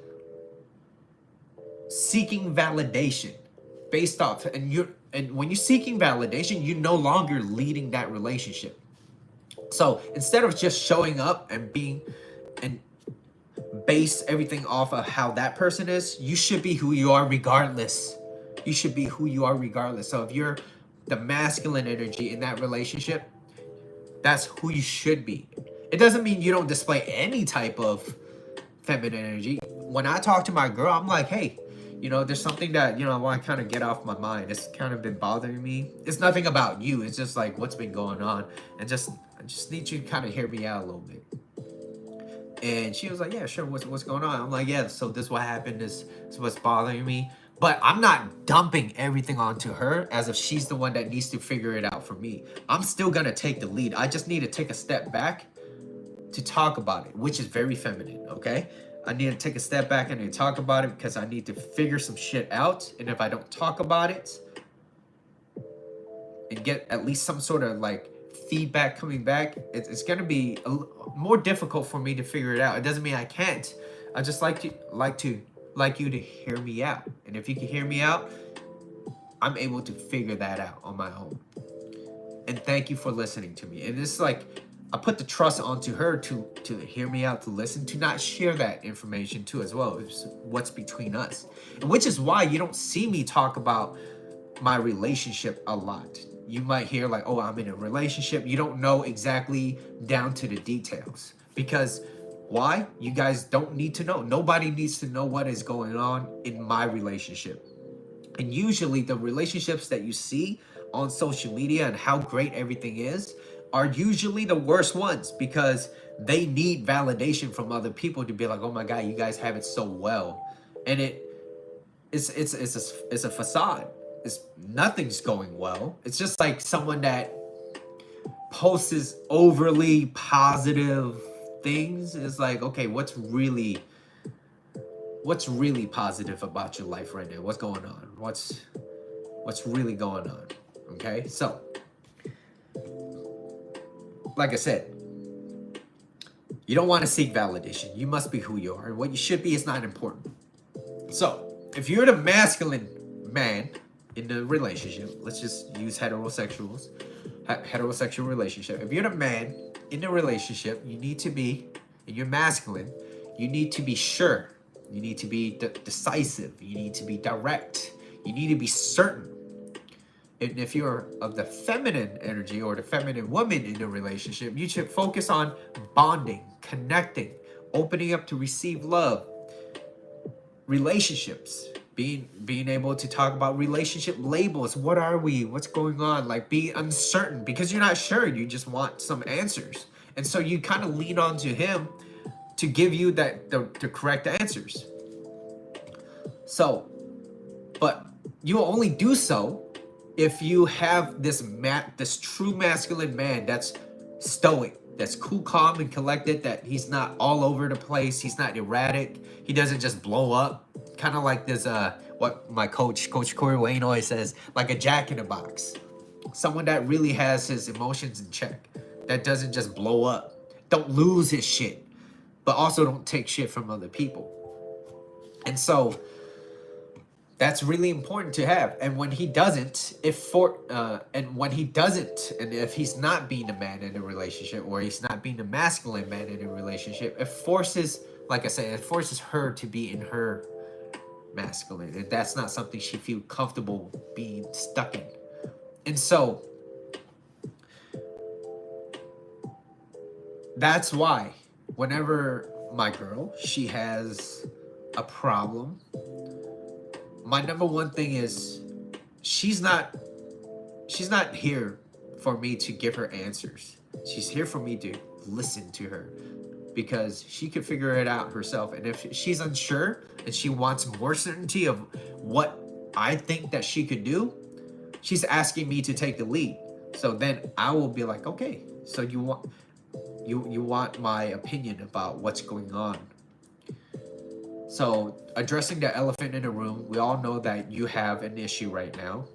seeking validation based off, and when you're seeking validation, you're no longer leading that relationship. So instead of just showing up and being and base everything off of how that person is, you should be who you are regardless. You should be who you are regardless. So if you're the masculine energy in that relationship, that's who you should be. It doesn't mean you don't display any type of feminine energy. When I talk to my girl, I'm like, hey, there's something that, I want to kind of get off my mind. It's kind of been bothering me. It's nothing about you. It's just like what's been going on. And I just need you to kind of hear me out a little bit. And she was like, yeah, sure. What's going on? I'm like, yeah, so this what happened. This is what's bothering me. But I'm not dumping everything onto her as if she's the one that needs to figure it out for me. I'm still going to take the lead. I just need to take a step back to talk about it, which is very feminine, okay? I need to take a step back and talk about it because I need to figure some shit out. And if I don't talk about it and get at least some sort of like feedback coming back, it's going to be more difficult for me to figure it out. It doesn't mean I can't. I just like you to hear me out. And if you can hear me out, I'm able to figure that out on my own. And thank you for listening to me. And it's like, I put the trust onto her to hear me out, to listen, to not share that information too as well. It's what's between us. And which is why you don't see me talk about my relationship a lot. You might hear like, oh, I'm in a relationship. You don't know exactly down to the details. Because why? You guys don't need to know. Nobody needs to know what is going on in my relationship. And usually the relationships that you see on social media and how great everything is are usually the worst ones, because they need validation from other people to be like, oh my God, you guys have it so well. And it's a facade. Nothing's going well. It's just like someone that posts overly positive things. It's like, okay, what's really positive about your life right now? What's going on? What's really going on? Okay, so like I said, you don't want to seek validation. You must be who you are, and what you should be is not important. So if you're the masculine man in the relationship, let's just use heterosexual relationship. If you're the man in the relationship, you need to be, and you're masculine, you need to be sure. You need to be decisive. You need to be direct. You need to be certain. And if you're of the feminine energy or the feminine woman in the relationship, you should focus on bonding, connecting, opening up to receive love, relationships, being able to talk about relationship labels. What are we? What's going on? Like, be uncertain because you're not sure. You just want some answers. And so you kind of lean on to him to give you the correct answers. So, but you'll only do so if you have this true masculine man that's stoic, that's cool, calm, and collected, that he's not all over the place, he's not erratic, he doesn't just blow up. Kind of like this, what my Coach Corey Wayne always says, like a jack in a box. Someone that really has his emotions in check, that doesn't just blow up, don't lose his shit, but also don't take shit from other people. And so that's really important to have. And when he doesn't, and if he's not being a man in a relationship, or he's not being a masculine man in a relationship, it forces, like I said, it forces her to be in her masculine, and that's not something she feels comfortable being stuck in. And so that's why whenever my girl, she has a problem, my number one thing is she's not here for me to give her answers. She's here for me to listen to her, because she could figure it out herself. And if she's unsure and she wants more certainty of what I think that she could do, she's asking me to take the lead. So then I will be like, okay, so you want my opinion about what's going on. So addressing the elephant in the room, we all know that you have an issue right now,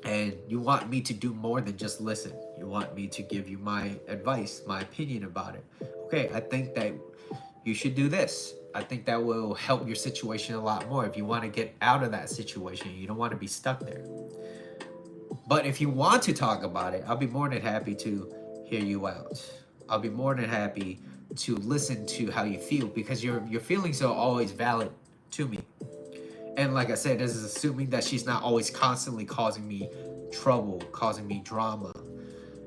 and you want me to do more than just listen. You want me to give you my advice, my opinion about it. Okay, I think that you should do this. I think that will help your situation a lot more if you want to get out of that situation. You don't want to be stuck there. But if you want to talk about it, I'll be more than happy to hear you out. I'll be more than happy to listen to how you feel, because your feelings are always valid to me. And like I said, this is assuming that she's not always constantly causing me trouble, causing me drama.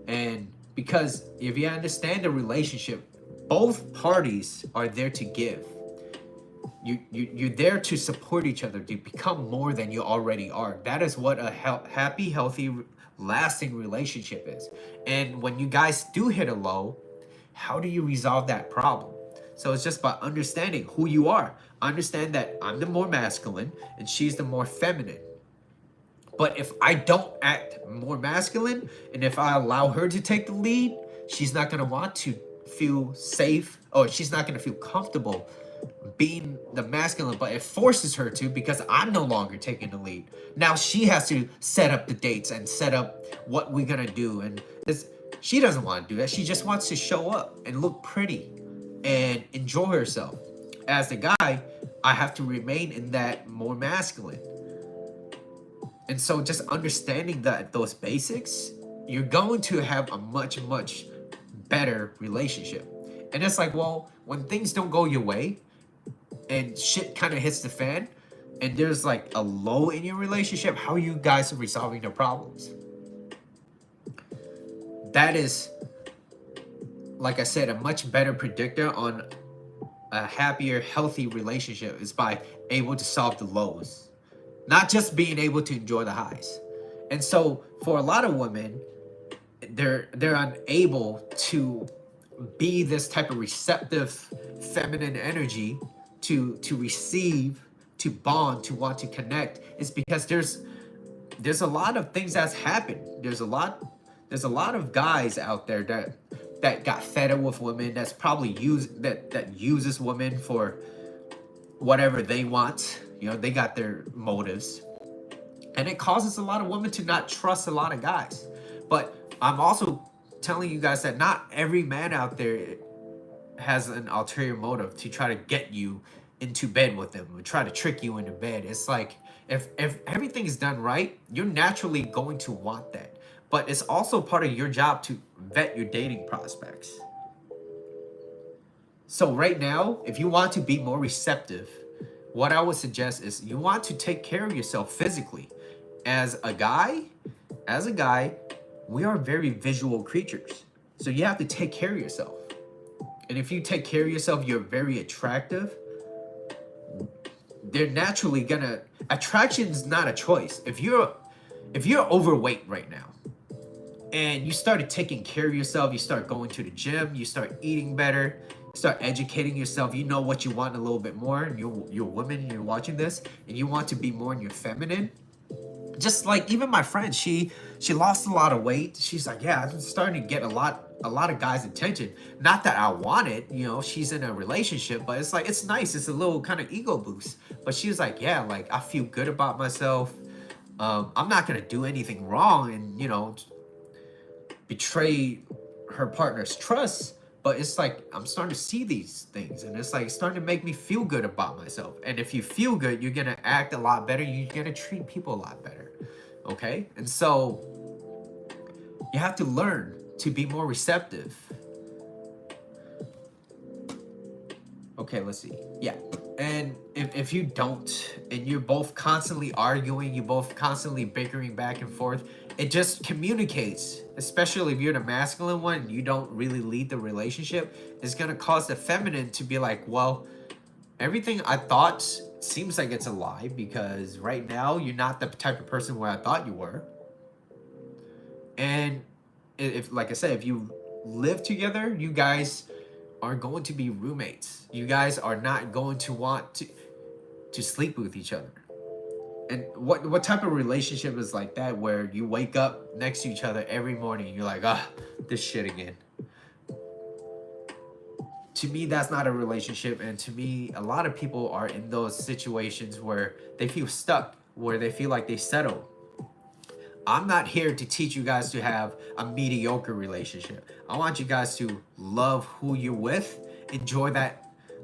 And because if you understand the relationship, both parties are there to give. You're there to support each other, to become more than you already are. That is what a happy, healthy, lasting relationship is. And when you guys do hit a low, how do you resolve that problem? So it's just by understanding who you are. Understand that I'm the more masculine and she's the more feminine. But if I don't act more masculine, and if I allow her to take the lead, she's not going to want to feel safe, or she's not going to feel comfortable being the masculine, but it forces her to, because I'm no longer taking the lead. Now she has to set up the dates and set up what we're going to do. And she doesn't want to do that. She just wants to show up and look pretty and enjoy herself. As the guy, I have to remain in that more masculine. And so just understanding those basics, you're going to have a much, much better relationship. And it's like, well, when things don't go your way and shit kind of hits the fan and there's like a low in your relationship, how are you guys resolving the problems? That is, like I said, a much better predictor on a happier, healthy relationship is by able to solve the lows, not just being able to enjoy the highs. And so for a lot of women, they're unable to be this type of receptive feminine energy to receive, to bond, to want to connect. It's because there's a lot of things that's happened. There's a lot of guys out there that got fed up with women, that's probably that uses women for whatever they want. You know, they got their motives. And it causes a lot of women to not trust a lot of guys. But I'm also telling you guys that not every man out there has an ulterior motive to try to get you into bed with them, or try to trick you into bed. It's like, if everything is done right, you're naturally going to want that. But it's also part of your job to vet your dating prospects. So right now, if you want to be more receptive, what I would suggest is you want to take care of yourself physically. As a guy, we are very visual creatures. So you have to take care of yourself. And if you take care of yourself, you're very attractive. They're naturally gonna, attraction is not a choice. If you're overweight right now and you started taking care of yourself, you start going to the gym, you start eating better, start educating yourself, you know what you want a little bit more, and you're a woman, you're watching this, and you want to be more in your feminine. Just like even my friend, she lost a lot of weight. She's like, yeah, I'm starting to get a lot of guys' attention. Not that I want it, you know, she's in a relationship, but it's like, it's nice. It's a little kind of ego boost. But she was like, yeah, like I feel good about myself. I'm not going to do anything wrong and, you know, betray her partner's trust. But it's like, I'm starting to see these things, and it's like starting to make me feel good about myself. And if you feel good, you're going to act a lot better. You're going to treat people a lot better. Okay? And so you have to learn to be more receptive. Okay, let's see. Yeah. And if you don't, and you're both constantly arguing, you're both constantly bickering back and forth, it just communicates, especially if you're the masculine one and you don't really lead the relationship, it's going to cause the feminine to be like, well, everything I thought seems like it's a lie, because right now you're not the type of person where I thought you were. And if, like I said, if you live together, you guys are going to be roommates. You guys are not going to want to sleep with each other. And what type of relationship is like that, where you wake up next to each other every morning and you're like, ah, this shit again? To me, that's not a relationship. And to me, a lot of people are in those situations where they feel stuck, where they feel like they settle. I'm not here to teach you guys to have a mediocre relationship. I want you guys to love who you're with, enjoy that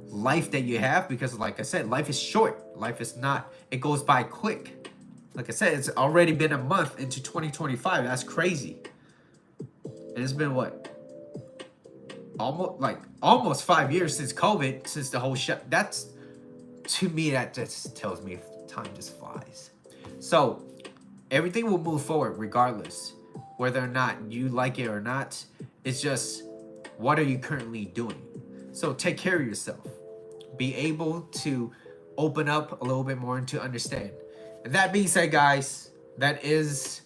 life that you have, because like I said, life is short. Life is not, it goes by quick. Like I said, it's already been a month into 2025. That's crazy. And it's been what? Almost 5 years since COVID, since the whole shut. That's, to me, that just tells me time just flies. So everything will move forward regardless, whether or not you like it or not. It's just, what are you currently doing? So take care of yourself. Be able to open up a little bit more and to understand. And that being said, guys, that is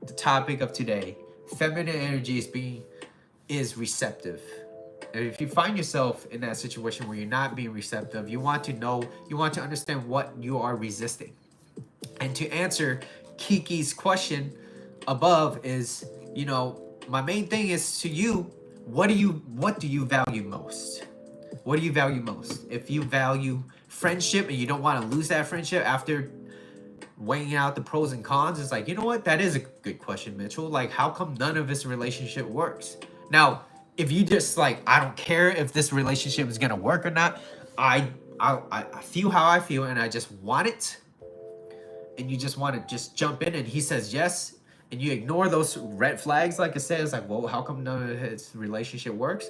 the topic of today. Feminine energy is receptive. And if you find yourself in that situation where you're not being receptive, you want to understand what you are resisting. And to answer Kiki's question above is, my main thing is to you, what do you value most? What do you value most? If you value friendship and you don't want to lose that friendship after weighing out the pros and cons, it's like, you know what? That is a good question, Mitchell. Like, how come none of this relationship works? Now, if you just like, I don't care if this relationship is gonna work or not. I feel how I feel, and I just want it. And you just want to just jump in, and he says yes, and you ignore those red flags. Like I said, it's like, well, how come none of his relationship works?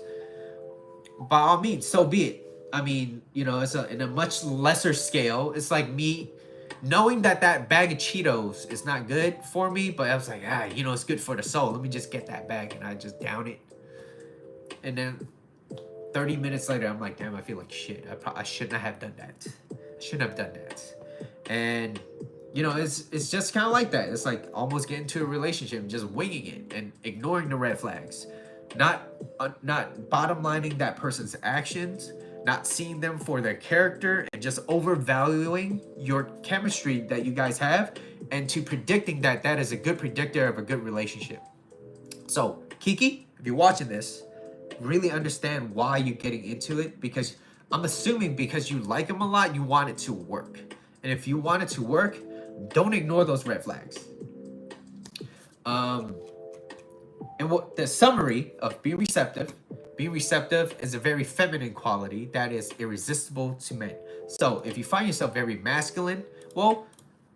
By all means, so be it. I mean, it's in a much lesser scale. It's like me knowing that bag of Cheetos is not good for me, but I was like, it's good for the soul. Let me just get that bag, and I just down it. And then 30 minutes later, I'm like, damn, I feel like shit. I shouldn't have done that. I shouldn't have done that. And it's just kind of like that. It's like almost getting into a relationship and just winging it and ignoring the red flags, not bottom lining that person's actions, not seeing them for their character, and just overvaluing your chemistry that you guys have, and to predicting that is a good predictor of a good relationship. So Kiki, if you're watching this, really understand why you're getting into it, because I'm assuming because you like him a lot, you want it to work. And if you want it to work, don't ignore those red flags. And what the summary of being receptive is a very feminine quality that is irresistible to men. So if you find yourself very masculine, well,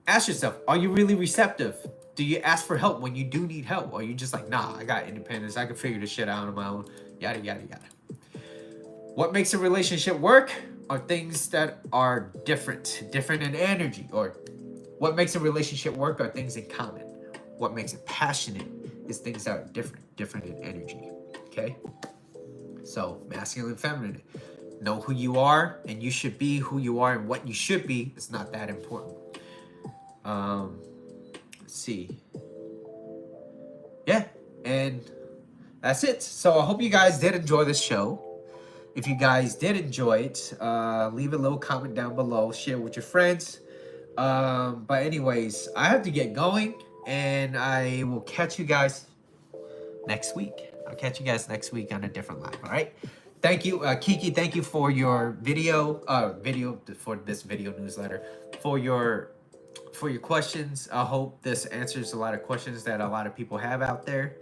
ask yourself, are you really receptive? Do you ask for help when you do need help? Or are you just like, nah, I got independence, I can figure this shit out on my own, yada, yada, yada. What makes a relationship work are things that are different in energy. Or what makes a relationship work are things in common. What makes it passionate is things that are different in energy. Okay? So, masculine and feminine. Know who you are, and you should be who you are, and what you should be is not that important. Let's see. Yeah, and that's it. So I hope you guys did enjoy this show. If you guys did enjoy it, leave a little comment down below. Share with your friends. But anyways, I have to get going, and I will catch you guys next week. I'll catch you guys next week on a different live. All right. Thank you, Kiki. Thank you for your video for this video newsletter, for your questions. I hope this answers a lot of questions that a lot of people have out there.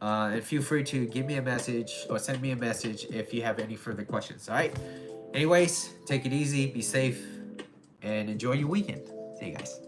And feel free to give me a message or send me a message if you have any further questions. All right. Anyways, take it easy, be safe, and enjoy your weekend. See you guys.